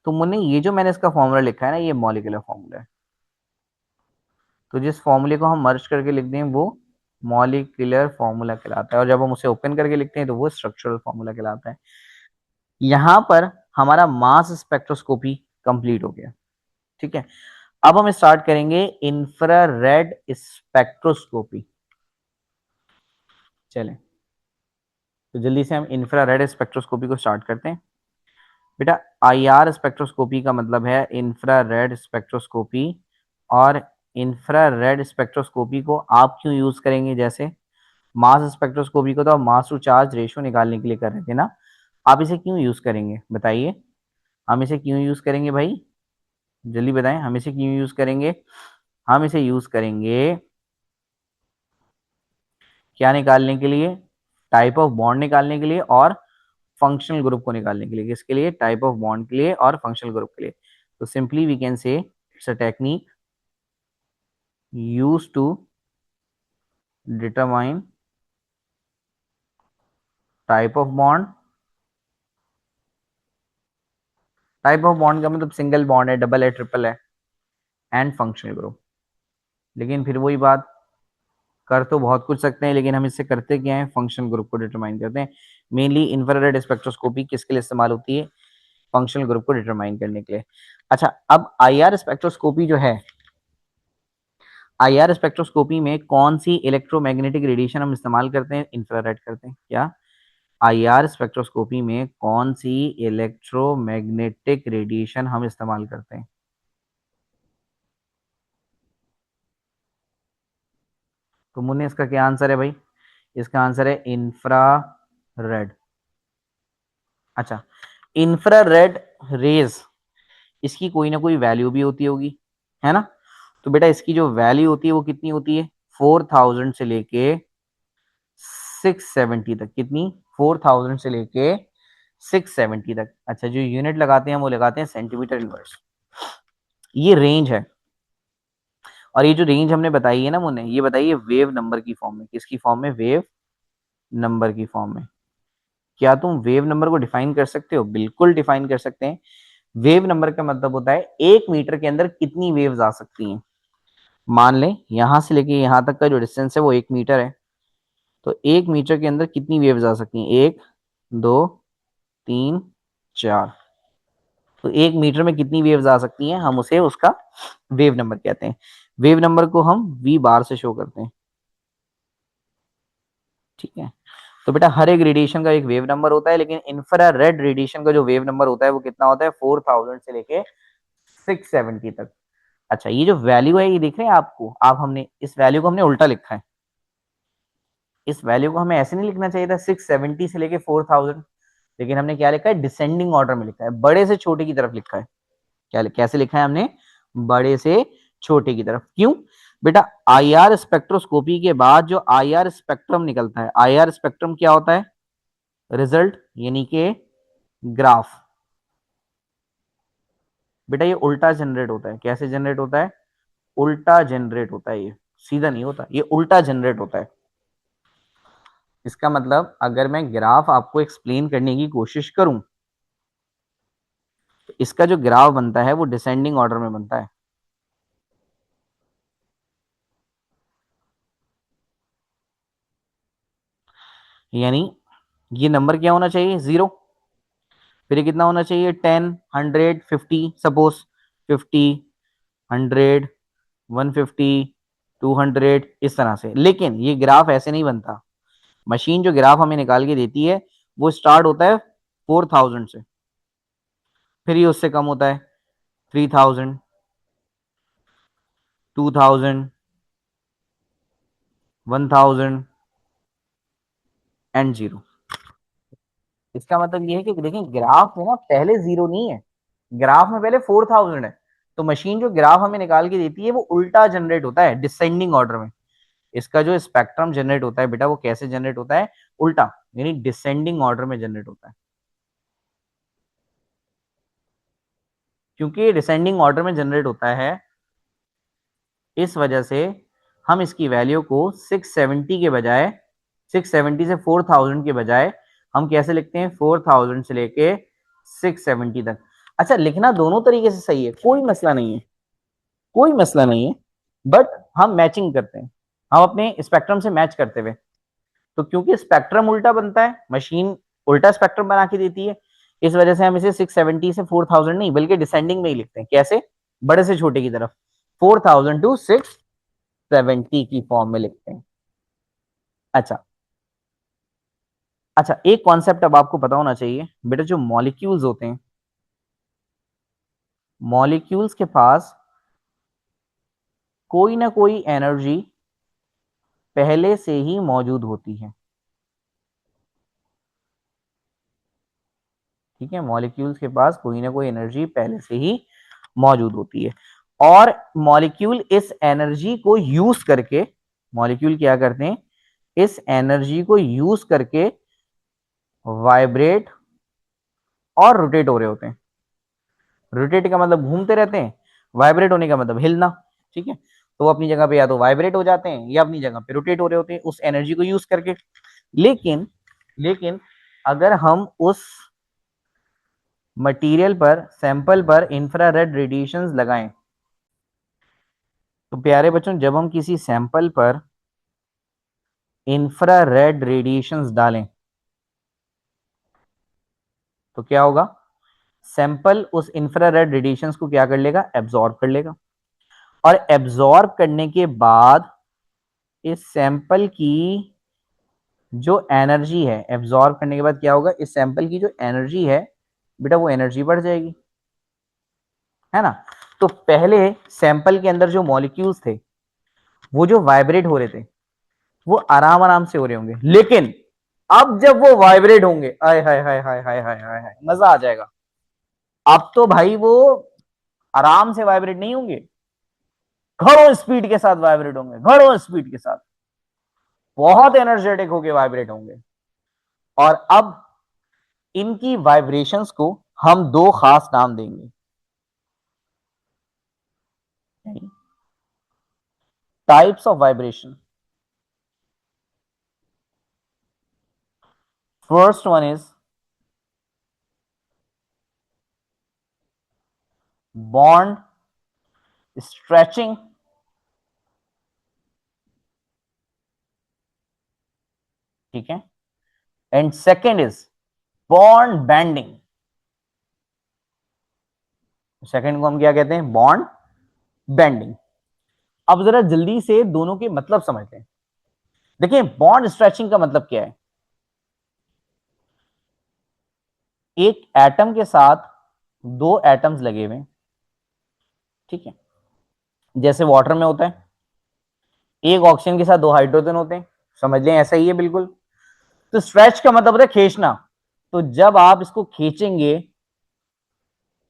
तो मुन्ने ये जो मैंने इसका फॉर्मूला लिखा है ना, ये मॉलिक्यूलर फॉर्मूला है। तो जिस फॉर्मूले को हम मर्ज करके लिखते हैं वो मॉलिक्यूलर फॉर्मूला कहलाता है, और जब हम उसे ओपन करके लिखते हैं तो वो स्ट्रक्चरल फॉर्मूला कहलाता है। यहां पर हमारा मास स्पेक्ट्रोस्कोपी कंप्लीट हो गया। ठीक है, अब हम स्टार्ट करेंगे इंफ्रारेड स्पेक्ट्रोस्कोपी। चलें, तो जल्दी से हम इंफ्रारेड स्पेक्ट्रोस्कोपी को स्टार्ट करते हैं। बेटा आईआर स्पेक्ट्रोस्कोपी का मतलब है इंफ्रारेड स्पेक्ट्रोस्कोपी। और इंफ्रारेड स्पेक्ट्रोस्कोपी को आप क्यों यूज करेंगे? जैसे मास स्पेक्ट्रोस्कोपी को तो आप मास टू चार्ज रेशियो निकालने के लिए कर रहे थे ना, आप इसे क्यों यूज करेंगे बताइए? हम इसे क्यों यूज करेंगे भाई? जल्दी बताएं, हम इसे क्यों यूज करेंगे? हम इसे यूज करेंगे क्या निकालने के लिए? टाइप ऑफ बॉन्ड निकालने के लिए और फंक्शनल ग्रुप को निकालने के लिए। किसके लिए? टाइप ऑफ बॉन्ड के लिए और फंक्शनल ग्रुप के लिए। तो simply we can say it's a technique use to determine type of bond. Type of bond का मतलब सिंगल बॉन्ड है, डबल है, ट्रिपल है, एंड फंक्शनल ग्रुप। लेकिन फिर वही बात, कर तो बहुत कुछ सकते हैं लेकिन हम इससे करते क्या है? फंक्शनल ग्रुप को डिटरमाइन करते हैं। मेनली इंफ्रारेड स्पेक्ट्रोस्कोपी किसके लिए इस्तेमाल होती है? फंक्शनल ग्रुप को डिटरमाइन करने के लिए। अच्छा, अब आईआर स्पेक्ट्रोस्कोपी जो है, आईआर स्पेक्ट्रोस्कोपी में कौन सी इलेक्ट्रोमैग्नेटिक रेडिएशन हम इस्तेमाल करते हैं? इंफ्रारेड करते हैं क्या? आईआर स्पेक्ट्रोस्कोपी में कौन सी इलेक्ट्रोमैग्नेटिक रेडिएशन हम इस्तेमाल करते हैं? तो मुन्ने इसका क्या आंसर है भाई? इसका आंसर है इंफ्रारेड। अच्छा, इंफ्रारेड रेज, इसकी कोई ना कोई वैल्यू भी होती होगी, है ना? तो बेटा इसकी जो वैल्यू होती है वो कितनी होती है? 4000 से लेके 670 तक। कितनी? 4000 से लेके 670 तक। अच्छा, जो यूनिट लगाते हैं वो लगाते हैं सेंटीमीटर इनवर्स। ये रेंज है। और ये जो रेंज हमने बताई है ना मुन्ने, ये बताइए वेव नंबर की फॉर्म में। किसकी फॉर्म में? वेव नंबर की फॉर्म में। क्या तुम वेव नंबर को डिफाइन कर सकते हो? बिल्कुल डिफाइन कर सकते हैं। वेव नंबर का मतलब होता है 1 मीटर के अंदर कितनी वेव्स आ सकती हैं। मान लें यहां से लेके यहां तक का जो डिस्टेंस है वो 1 मीटर है, तो 1 मीटर के अंदर कितनी वेव्स आ सकती हैं? 1, 2, 3, 4। तो 1 मीटर में कितनी वेव्स आ सकती हैं, हम उसे उसका वेव नंबर कहते हैं। वेव नंबर को हम वी बार से शो करते हैं। ठीक है, तो बेटा हर एक रेडिएशन का एक वेव नंबर होता है, लेकिन इंफ्रारेड रेडिएशन का जो वेव नंबर होता है वो कितना होता है? 4000 से लेके 670 तक। अच्छा, ये जो वैल्यू है ये देख रहे हैं आपको, आप हमने इस वैल्यू को हमने उल्टा लिखा है। इस वैल्यू को हमें ऐसे नहीं लिखना चाहिए था 670 से लेके 4000, लेकिन हमने क्या लिखा है? डिसेंडिंग ऑर्डर में लिखा है, बड़े से छोटे की तरफ लिखा है। क्या कैसे लिखा है हमने? बड़े से छोटे की तरफ। क्यों बेटा? आईआर स्पेक्ट्रोस्कोपी के बाद जो आईआर स्पेक्ट्रम निकलता है, आईआर स्पेक्ट्रम क्या होता है? रिजल्ट, यानी कि ग्राफ। बेटा ये उल्टा जनरेट होता है। कैसे जनरेट होता है? उल्टा जनरेट होता है। ये सीधा नहीं होता, ये उल्टा जनरेट होता है। इसका मतलब अगर मैं ग्राफ आपको एक्सप्लेन करने की कोशिश करूं तो इसका जो ग्राफ बनता है वो डिसेंडिंग ऑर्डर में बनता है। यानी ये नंबर क्या होना चाहिए? 0। फिर ये कितना होना चाहिए? 10, 100, 50, सपोज 50, 100, 150, 200, इस तरह से। लेकिन ये ग्राफ ऐसे नहीं बनता। मशीन जो ग्राफ हमें निकाल के देती है वो स्टार्ट होता है 4000 से, फिर ये उससे कम होता है 3000, 2000, 1000 एंड 0। इसका मतलब ये है कि देखिए ग्राफ में ना पहले 0 नहीं है, ग्राफ में पहले 4000 है। तो मशीन जो ग्राफ हमें निकाल के देती है वो उल्टा जनरेट होता है, डिसेंडिंग ऑर्डर में। इसका जो स्पेक्ट्रम जनरेट होता है बेटा वो कैसे जनरेट होता है? उल्टा, यानी डिसेंडिंग ऑर्डर में जनरेट होता है। क्योंकि डिसेंडिंग ऑर्डर में जनरेट होता है, इस वजह से हम इसकी वैल्यू को 670 के बजाय, 670 से 4000 के बजाय हम कैसे लिखते हैं? 4000 से लेके 670 तक। अच्छा, लिखना दोनों तरीके से सही है, कोई मसला नहीं है, कोई मसला नहीं है। बट हम मैचिंग करते हैं, हम अपने स्पेक्ट्रम से मैच करते हुए। तो क्योंकि स्पेक्ट्रम उल्टा बनता है, मशीन उल्टा स्पेक्ट्रम बना के देती है, इस वजह से हम इसे 670 से 4000 नहीं बल्कि डिसेंडिंग में ही लिखते हैं। कैसे? बड़े से छोटे की तरफ, 4000 टू 670 की फॉर्म में लिखते हैं। अच्छा, अच्छा, एक कॉन्सेप्ट अब आपको पता होना चाहिए बेटा, जो मॉलिक्यूल्स होते हैं, मॉलिक्यूल्स के पास कोई ना कोई एनर्जी पहले से ही मौजूद होती है। ठीक है, मॉलिक्यूल्स के पास कोई ना कोई एनर्जी पहले से ही मौजूद होती है, और मॉलिक्यूल इस एनर्जी को यूज करके, मॉलिक्यूल क्या करते हैं, इस एनर्जी को यूज करके वाइब्रेट और रोटेट हो रहे होते हैं। रोटेट का मतलब घूमते रहते हैं, वाइब्रेट होने का मतलब हिलना। ठीक है, तो वो अपनी जगह पे या तो वाइब्रेट हो जाते हैं या अपनी जगह पे रोटेट हो रहे होते हैं उस एनर्जी को यूज करके। लेकिन लेकिन अगर हम उस मटेरियल पर, सैंपल पर इंफ्रारेड रेडिएशंस लगाएं, तो प्यारे बच्चों जब हम किसी सैंपल पर इंफ्रारेड रेडिएशंस डालें तो क्या होगा, सैंपल उस इंफ्रारेड रेडिएशंस को क्या कर लेगा, एब्जॉर्ब कर लेगा, और एब्जॉर्ब करने के बाद इस सैंपल की जो एनर्जी है, एब्जॉर्ब करने के बाद क्या होगा, इस सैंपल की जो एनर्जी है बेटा, वो एनर्जी बढ़ जाएगी, है ना। तो पहले सैंपल के अंदर जो मॉलिक्यूल्स थे, वो जो वाइब्रेट हो रहे थे, वो आराम आराम से हो रहे होंगे, लेकिन अब जब वो वाइब्रेट होंगे, आय हाय हाय हाय हाय हाय हाय हाय, मजा आ जाएगा। अब तो भाई वो आराम से वाइब्रेट नहीं होंगे, घड़ों स्पीड के साथ वाइब्रेट होंगे, घड़ों स्पीड के साथ, बहुत एनर्जेटिक होके वाइब्रेट होंगे। और अब इनकी वाइब्रेशंस को हम दो खास नाम देंगे, types of vibration. First one is bond stretching, ठीक है, and second is bond bending. Second को हम क्या कहते हैं, बॉन्ड बेंडिंग। अब जरा जल्दी से दोनों के मतलब समझते हैं। देखिए, बॉन्ड स्ट्रेचिंग का मतलब क्या है, एक एटम के साथ दो एटम्स लगे हुए, ठीक है, जैसे वाटर में होता है, एक ऑक्सीजन के साथ दो हाइड्रोजन होते हैं, समझ लें ऐसा ही है बिल्कुल। तो स्ट्रेच का मतलब होता है खींचना। तो जब आप इसको खींचेंगे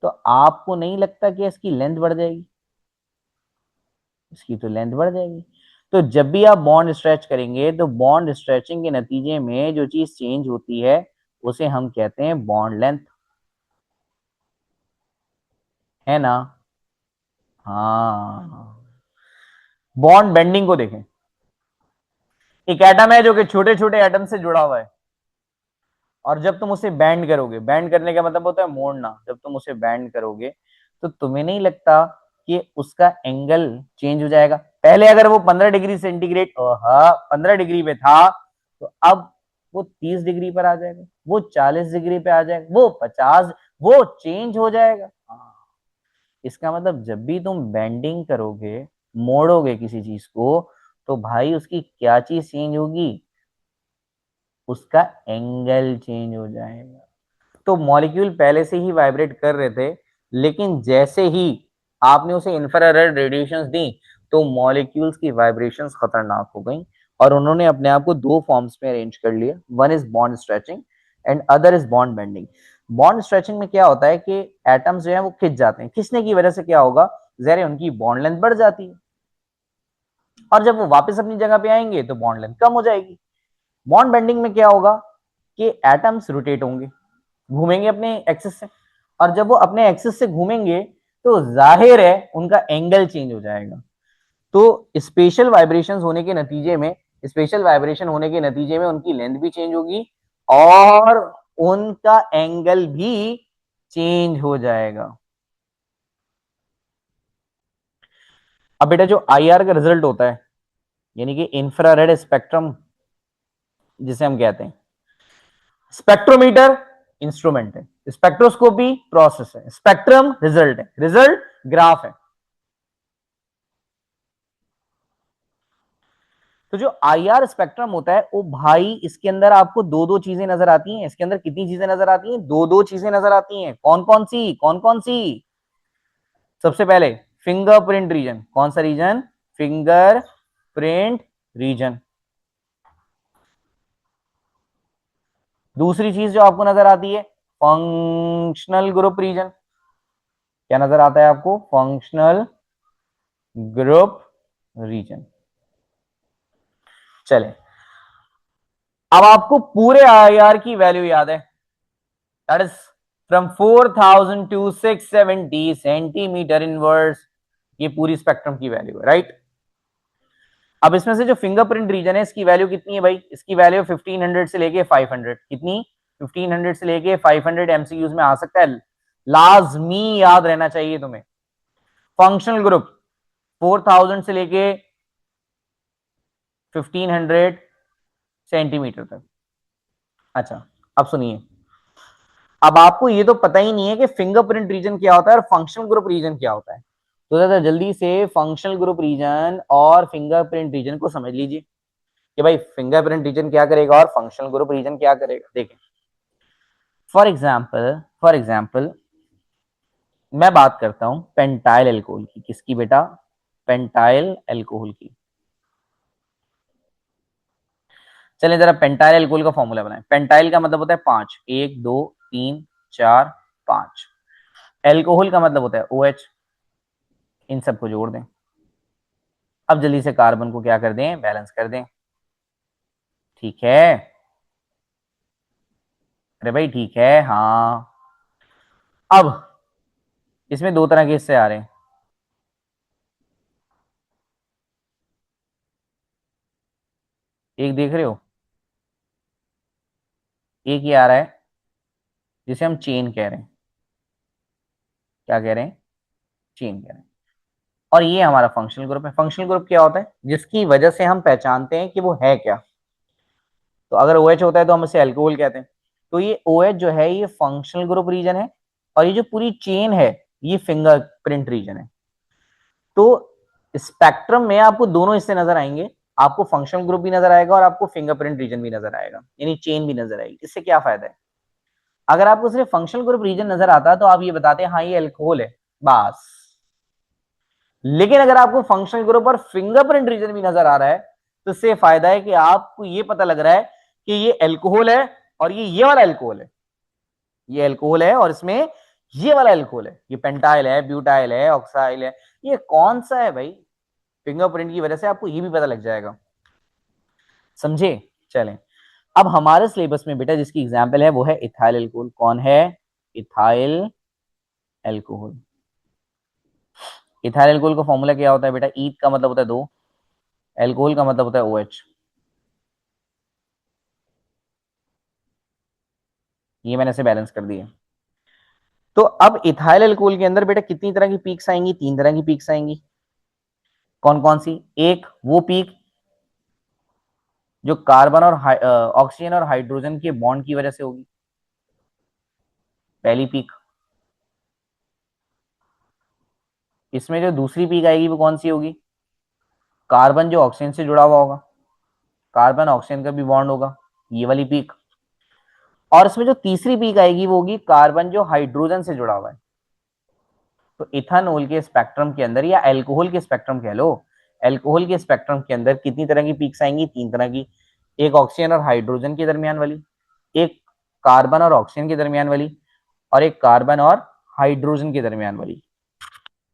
तो आपको नहीं लगता कि इसकी लेंथ बढ़ जाएगी, इसकी तो लेंथ बढ़ जाएगी। तो जब भी आप बॉन्ड स्ट्रेच करेंगे तो बॉन्ड स्ट्रेचिंग के नतीजे में जो चीज चेंज होती है उसे हम कहते हैं बॉन्ड लेंथ, है ना। हाँ, बॉन्ड बेंडिंग को देखें, एक एटम है जो कि छोटे छोटे एटम से जुड़ा हुआ है, और जब तुम उसे बैंड करोगे, बैंड करने का मतलब होता है मोड़ना, जब तुम उसे बैंड करोगे तो तुम्हें नहीं लगता कि उसका एंगल चेंज हो जाएगा। पहले अगर वो 15 डिग्री सेंटीग्रेड, 15 डिग्री पे था, तो अब वो 30 डिग्री पर आ जाएगा, वो 40 डिग्री पे आ जाएगा, वो 50, वो चेंज हो जाएगा। हाँ, इसका मतलब जब भी तुम बेंडिंग करोगे, मोड़ोगे किसी चीज को, तो भाई उसकी क्या चीज चेंज होगी, उसका एंगल चेंज हो जाएगा। तो मॉलिक्यूल पहले से ही वाइब्रेट कर रहे थे, लेकिन जैसे ही आपने उसे इंफ्रारेड रेडिएशंस दी तो मॉलिक्यूल्स की वाइब्रेशंस खतरनाक हो गई, और उन्होंने अपने आप को दो फॉर्म्स में अरेंज कर लिया, one is bond stretching and other is bond bending. Bond stretching में क्या होता है कि एटम्स जो है वो खिंच जाते हैं, खिंचने की वजह से क्या होगा, जहर उनकी बॉन्ड लेंथ बढ़ जाती है, और जब वो वापस अपनी जगह पे आएंगे तो बॉन्ड लेंथ कम हो जाएगी। बॉन्ड बेंडिंग में क्या होगा कि एटम्स रोटेट होंगे, घूमेंगे अपने एक्सिस से, और जब वो अपने एक्सिस से घूमेंगे तो जाहिर है उनका एंगल चेंज हो जाएगा। तो स्पेशल वाइब्रेशंस होने के नतीजे में, स्पेशल वाइब्रेशन होने के नतीजे में उनकी लेंथ भी चेंज होगी और उनका एंगल भी चेंज हो जाएगा। अब बेटा जो आईआर का रिजल्ट होता है, यानी कि इंफ्रारेड स्पेक्ट्रम जिसे हम कहते हैं, स्पेक्ट्रोमीटर इंस्ट्रूमेंट है, स्पेक्ट्रोस्कोपी प्रोसेस है, स्पेक्ट्रम रिजल्ट है, रिजल्ट ग्राफ है। तो जो IR स्पेक्ट्रम होता है वो भाई, इसके अंदर आपको दो दो चीजें नजर आती हैं। इसके अंदर कितनी चीजें नजर आती हैं? दो दो चीजें नजर आती हैं। कौन कौन सी? कौन कौन सी? सबसे पहले फिंगरप्रिंट रीजन। कौन सा रीजन? Fingerprint region. दूसरी चीज जो आपको नजर आती है, फंक्शनल ग्रुप रीजन। क्या नजर आता है आपको? Functional group region. चले, अब आपको पूरे IR की वैल्यू याद है, that is from 4000 to 670 centimetre inverse. ये पूरी स्पेक्ट्रम की वैल्यू है, राइट। अब इसमें से जो फिंगरप्रिंट रीजन है इसकी वैल्यू कितनी है भाई? इसकी वैल्यू 1500 से लेके 500। कितनी? 1500 से लेके 500 MCQs में आ सकता है, लाजमी याद रहना चाहिए तुम्हें। फंक्शनल ग्रुप 4000 से लेके 1500 सेंटीमीटर तक। अच्छा, अब सुनिए, अब आपको ये तो पता ही नहीं है कि फिंगरप्रिंट रीजन क्या होता है और फंक्शनल ग्रुप रीजन क्या होता है। तो ज्यादा जल्दी से फंक्शनल ग्रुप रीजन और फिंगरप्रिंट रीजन को समझ लीजिए कि भाई फिंगरप्रिंट रीजन क्या करेगा और फंक्शनल ग्रुप रीजन क्या करेगा। देखें, फॉर एग्जाम्पल मैं बात करता हूं पेंटाइल एल्कोहल की। किसकी बेटा? पेंटाइल एल्कोहल की। चलिए जरा पेंटाइल एल्कोहल का फॉर्मूला बनाएं। पेंटाइल का मतलब होता है पांच, एक दो तीन चार पांच। एल्कोहल का मतलब होता है OH। इन सबको जोड़ दें। अब जल्दी से कार्बन को क्या कर दें? बैलेंस कर दें। ठीक है? अरे भाई ठीक है, हाँ। अब इसमें दो तरह के हिस्से आ रहे हैं। एक देख रहे हो, एक ये आ रहा है जिसे हम चेन कह रहे हैं। क्या कह रहे हैं? चेन कह रहे हैं। और ये हमारा फंक्शनल ग्रुप है। फंक्शनल ग्रुप क्या होता है? जिसकी वजह से हम पहचानते हैं कि वो है क्या। तो अगर OH होता है तो हम इसे अल्कोहल कहते हैं। तो ये OH जो है ये फंक्शनल ग्रुप रीजन है, और ये जो पूरी चेन है ये फिंगरप्रिंट रीजन है। तो स्पेक्ट्रम में आपको दोनों हिस्से नजर आएंगे। आपको फंक्शनल ग्रुप भी नजर आएगा और आपको फिंगरप्रिंट रीजन भी नजर आएगा, यानी चेन भी नजर आएगी। इससे क्या फायदा है? अगर आपको सिर्फ फंक्शनल ग्रुप रीजन नजर आता तो आप ये बताते हैं हाँ ये अल्कोहल है, बस। लेकिन अगर आपको फंक्शनल ग्रुप और फिंगरप्रिंट रीजन भी नजर आ रहा है तो इससे फायदा है कि आपको ये पता लग रहा है कि ये अल्कोहल है और ये वाला अल्कोहल है। ये अल्कोहल है और इसमें ये वाला अल्कोहल है। ये पेंटाइल है, ब्यूटाइल है, ऑक्साइल है। ये कौन सा है भाई? फिंगरप्रिंट की वजह से आपको ये भी पता लग जाएगा। समझे? चलें, अब हमारे सिलेबस में बेटा जिसकी एग्जाम्पल है वो है इथाइल अल्कोहल। कौन है? Ethyl alcohol. इथाइल अल्कोहल का फॉर्मूला क्या होता है बेटा? ईथ का मतलब होता है दो, अल्कोहल का मतलब होता है OH। ये मैंने से बैलेंस कर दिया। तो अब इथाइल अल्कोहल के अंदर बेटा कितनी तरह की पीक्स आएंगी? तीन तरह की पीक्स आएंगी। कौन कौन सी? एक वो पीक जो कार्बन और ऑक्सीजन और हाइड्रोजन के बॉन्ड की वजह से होगी, पहली पीक। इसमें जो दूसरी पीक आएगी वो कौन सी होगी? कार्बन जो ऑक्सीजन से जुड़ा हुआ होगा, कार्बन ऑक्सीजन का भी बॉन्ड होगा, ये वाली पीक। और इसमें जो तीसरी पीक आएगी वो होगी कार्बन जो हाइड्रोजन से जुड़ा हुआ है। तो इथानॉल के स्पेक्ट्रम के अंदर, या अल्कोहल के स्पेक्ट्रम कह लो, अल्कोहल के स्पेक्ट्रम के अंदर कितनी तरह की पीक्स आएंगी? तीन तरह की। एक ऑक्सीजन और हाइड्रोजन के दरमियान वाली, एक कार्बन और ऑक्सीजन के दरमियान वाली, और एक कार्बन और हाइड्रोजन के दरमियान वाली।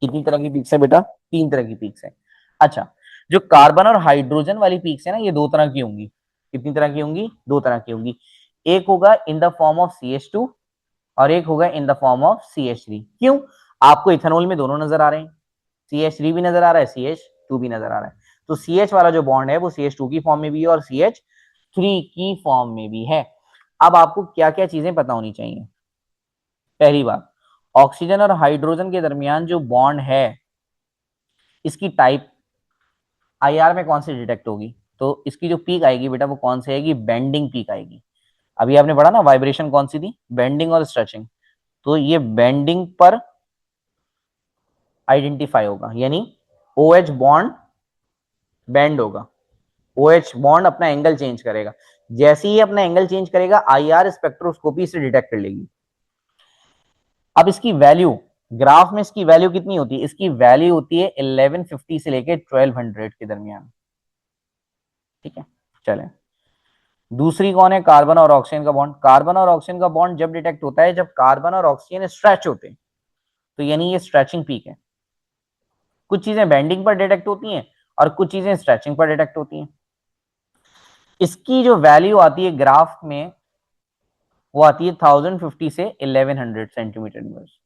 कितनी तरह की पीक्स है बेटा? तीन तरह की पीक्स है। अच्छा, जो कार्बन और हाइड्रोजन वाली पीक्स है ना, ये दो तरह की होंगी। कितनी तरह की होंगी? दो तरह की होंगी। एक होगा in the form of CH2 और एक होगा in the form of CH3। क्यों? आपको इथेनॉल में दोनों नजर आ रहे हैं, CH3 भी नजर आ रहा है, CH2 भी नजर आ रहा है। तो CH वाला जो बॉन्ड है वो CH2 की फॉर्म में भी है और CH3 की फॉर्म में भी है। अब आपको क्या क्या चीजें पता होनी चाहिए? पहली बात, ऑक्सीजन और हाइड्रोजन के दरमियान जो बॉन्ड है इसकी टाइप IR में कौन सी डिटेक्ट होगी? तो इसकी जो पीक आएगी बेटा वो कौन सी आएगी? बेंडिंग पीक आएगी। अभी आपने पढ़ा ना वाइब्रेशन कौन सी थी? बेंडिंग और स्ट्रेचिंग। तो ये बेंडिंग पर आइडेंटिफाई होगा, यानी OH बॉन्ड बेंड होगा। OH बॉन्ड अपना एंगल चेंज करेगा, जैसे ही अपना एंगल चेंज करेगा IR स्पेक्ट्रोस्कोपी से डिटेक्ट कर लेगी। अब इसकी वैल्यू, ग्राफ में इसकी वैल्यू कितनी होती है, इसकी वैल्यू होती है 1150 से लेके 1200 के दरमियान। ठीक है, चले दूसरी कौन है, कार्बन और ऑक्सीजन का बॉन्ड। कार्बन और ऑक्सीजन का बॉन्ड जब डिटेक्ट होता है जब कार्बन और ऑक्सीजन स्ट्रेच होते हैं, तो यानी ये स्ट्रेचिंग पीक है। कुछ चीजें बेंडिंग पर डिटेक्ट होती हैं और कुछ चीजें स्ट्रेचिंग पर डिटेक्ट होती हैं। इसकी जो वैल्यू आती है ग्राफ में वो आती है 1050 से 1100 सेंटीमीटर इनवर्स।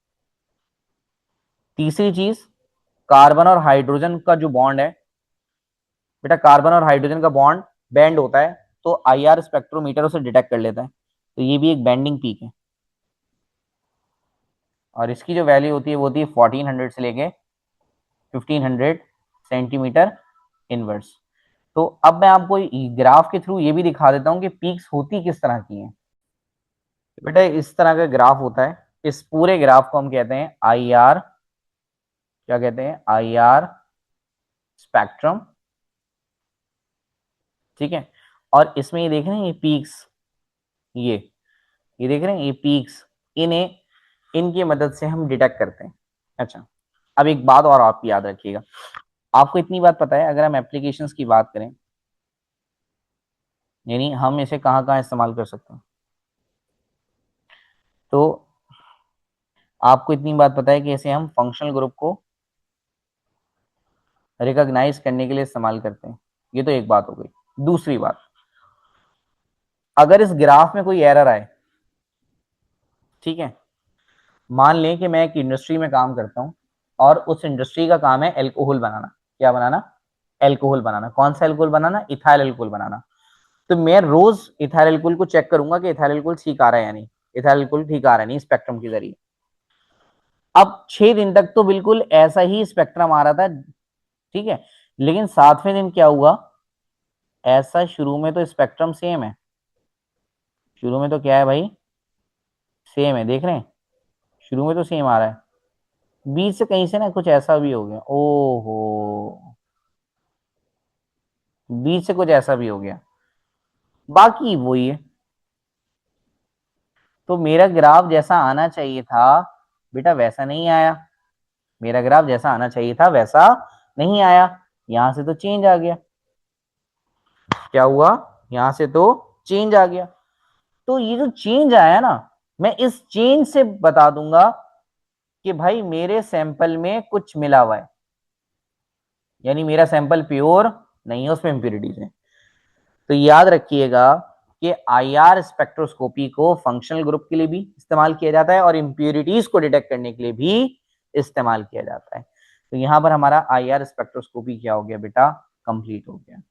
तीसरी चीज, कार्बन और हाइड्रोजन का जो बॉन्ड है बेटा, कार्बन और हाइड्रोजन का बॉन्ड बेंड होता है तो IR स्पेक्ट्रोमीटर उसे डिटेक्ट कर लेता है, तो ये भी एक बेंडिंग पीक है। और इसकी जो वैल्यू होती है वो होती है 1400 से लेके 1500 सेंटीमीटर इनवर्स। तो अब मैं आपको ग्राफ के थ्रू ये भी दिखा देता हूं कि पीक्स होती किस तरह की हैं। बेटा इस तरह का ग्राफ होता है, इस पूरे ग्राफ को हम कहते हैं IR, क्या कहते हैं, IR स्पेक्ट्रम। ठीक है, और इसमें ये देख रहे हैं ये पीक्स, ये देख रहे हैं ये पीक्स, इन्हें इनकी मदद से हम डिटेक्ट करते हैं। अच्छा, अब एक बात और आप याद रखिएगा, आपको इतनी बात पता है अगर हम एप्लीकेशंस की बात करें, यानी हम इसे कहाँ कहाँ इस्तेमाल कर सकते हैं, तो आपको इतनी बात पता है कि इसे हम फंक्शनल ग्रुप को रिकॉग्नाइज करने के लिए इस्तेमाल करते हैं। ये तो एक बात हो गई। दूसरी बात, अगर इस ग्राफ में कोई एरर आए, ठीक है, मान लें कि मैं एक इंडस्ट्री में काम करता हूं और उस इंडस्ट्री का काम है एल्कोहल बनाना। क्या बनाना, एल्कोहल बनाना। कौन सा एल्कोहल बनाना, इथाइल एल्कोहल बनाना। तो मैं रोज इथाइल एल्कोहल को चेक करूंगा कि इथाइल एल्कोहल ठीक आ रहा है या नहीं, इथाइल एल्कोहल ठीक आ रहा है नहीं स्पेक्ट्रम के जरिए। अब 6 दिन तक तो बिल्कुल ऐसा ही स्पेक्ट्रम आ रहा था, ठीक है, लेकिन 7वें दिन क्या हुआ, ऐसा शुरू में तो स्पेक्ट्रम सेम है, शुरू में तो क्या है भाई, सेम है, देख रहे हैं, शुरू में तो सेम आ रहा है, बीच से कहीं से ना कुछ ऐसा भी हो गया, ओहो, बीच से कुछ ऐसा भी हो गया, बाकी वही है। तो मेरा ग्राफ जैसा आना चाहिए था बेटा वैसा नहीं आया, मेरा ग्राफ जैसा आना चाहिए था वैसा नहीं आया, यहां से तो चेंज आ गया। क्या हुआ, यहां से तो चेंज आ गया। तो ये जो चेंज आया ना, मैं इस चेंज से बता दूंगा कि भाई मेरे सैंपल में कुछ मिला हुआ है, यानी मेरा सैंपल प्योर नहीं है, उसमें इंप्योरिटीज है। तो याद रखिएगा कि IR स्पेक्ट्रोस्कोपी को फंक्शनल ग्रुप के लिए भी इस्तेमाल किया जाता है और इंप्योरिटीज को डिटेक्ट करने के लिए भी इस्तेमाल किया जाता है। तो यहां पर हमारा IR स्पेक्ट्रोस्कोपी क्या हो गया बेटा, कंप्लीट हो गया।